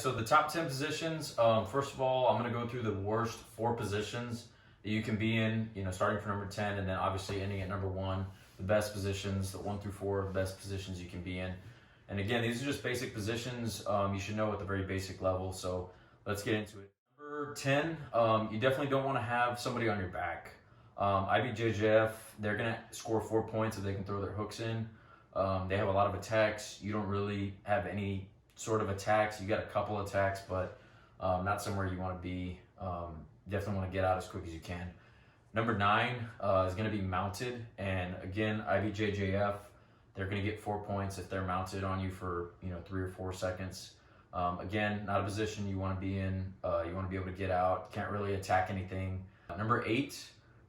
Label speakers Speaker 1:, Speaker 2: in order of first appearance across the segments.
Speaker 1: so the top 10 positions, first of all, I'm going to go through the worst 4 positions that you can be in, starting from number 10 and then obviously ending at number 1. The best positions, the 1 through 4 best positions you can be in. And again, these are just basic positions you should know at the very basic level. So let's get into it. Number 10, you definitely don't want to have somebody on your back. Ibjjf, they're going to score 4 points if they can throw their hooks in. They have a lot of attacks. You don't really have any sort of attacks. You got a couple attacks, but not somewhere you want to be. Definitely want to get out as quick as you can. Number 9 is going to be mounted, and again, Ibjjf, they're going to get 4 points if they're mounted on you for 3 or 4 seconds. Again, not a position you want to be in. You want to be able to get out. Can't really attack anything. Number 8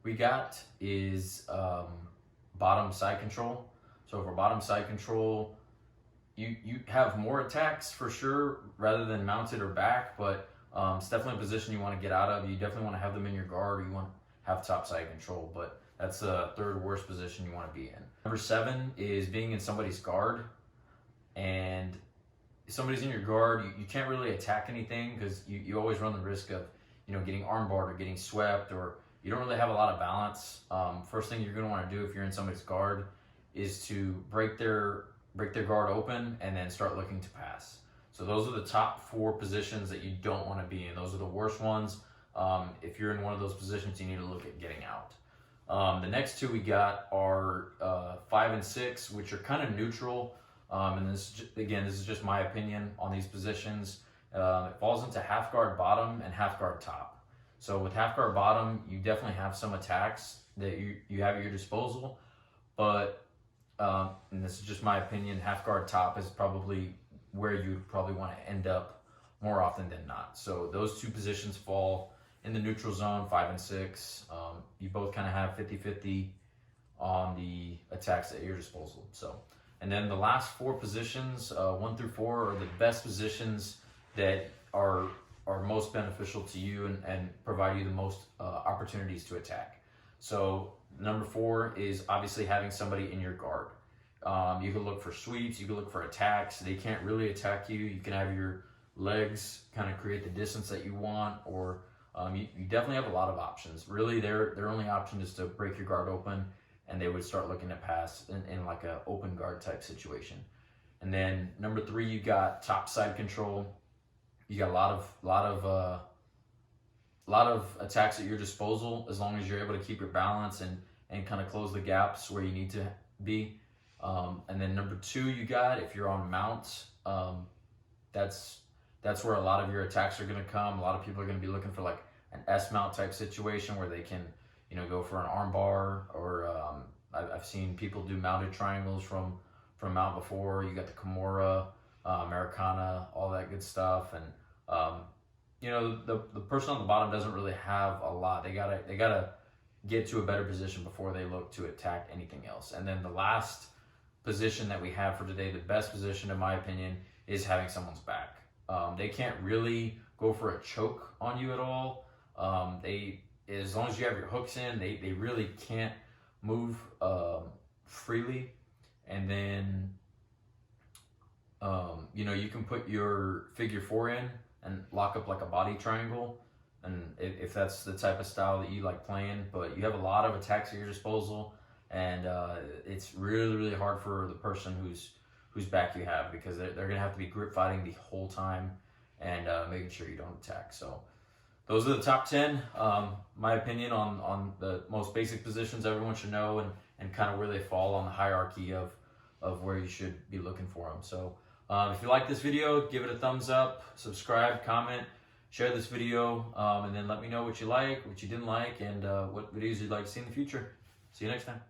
Speaker 1: we got is bottom side control. So for bottom side control, you have more attacks for sure rather than mounted or back, but it's definitely a position you want to get out of. You definitely want to have them in your guard, or you want to have top side control, but that's the 3rd worst position you want to be in. Number 7 is being in somebody's guard, and if somebody's in your guard, you can't really attack anything because you always run the risk of getting armbarred or getting swept, or you don't really have a lot of balance. First thing you're going to want to do if you're in somebody's guard is to break their guard open and then start looking to pass. So those are the top 4 positions that you don't want to be in. Those are the worst ones. If you're in one of those positions, you need to look at getting out. The next 2 we got are 5 and 6, which are kind of neutral. And this is just my opinion on these positions. It falls into half guard bottom and half guard top. So with half guard bottom, you definitely have some attacks that you have at your disposal, but and this is just my opinion, half guard top is probably where you probably want to end up more often than not. So those 2 positions fall in the neutral zone, 5 and 6. You both kind of have 50-50 on the attacks at your disposal. So, and then the last 4 positions, 1 through 4, are the best positions that are most beneficial to you and provide you the most opportunities to attack. So number 4 is obviously having somebody in your guard. You can look for sweeps, you can look for attacks. They can't really attack you. You can have your legs kind of create the distance that you want, or you definitely have a lot of options. Really, their only option is to break your guard open, and they would start looking to pass in like a open guard type situation. And then number 3, you got top side control. You got a lot of attacks at your disposal as long as you're able to keep your balance and kind of close the gaps where you need to be. And then number 2, you got, if you're on mounts, that's where a lot of your attacks are going to come. A lot of people are going to be looking for like an S mount type situation where they can, go for an arm bar, or I've seen people do mounted triangles from mount before. You got the Kimura, Americana, all that good stuff. And the person on the bottom doesn't really have a lot. They gotta get to a better position before they look to attack anything else. And then the last position that we have for today, the best position in my opinion, is having someone's back. They can't really go for a choke on you at all. As long as you have your hooks in, they really can't move freely. And then you can put your figure 4 in and lock up like a body triangle, and if that's the type of style that you like playing. But you have a lot of attacks at your disposal, and it's really hard for the person whose back you have, because they're gonna have to be grip fighting the whole time and making sure you don't attack. So those are the top 10, my opinion on the most basic positions everyone should know, and kind of where they fall on the hierarchy of where you should be looking for them. So if you like this video, give it a thumbs up, subscribe, comment, share this video, and then let me know what you like, what you didn't like, and what videos you'd like to see in the future. See you next time.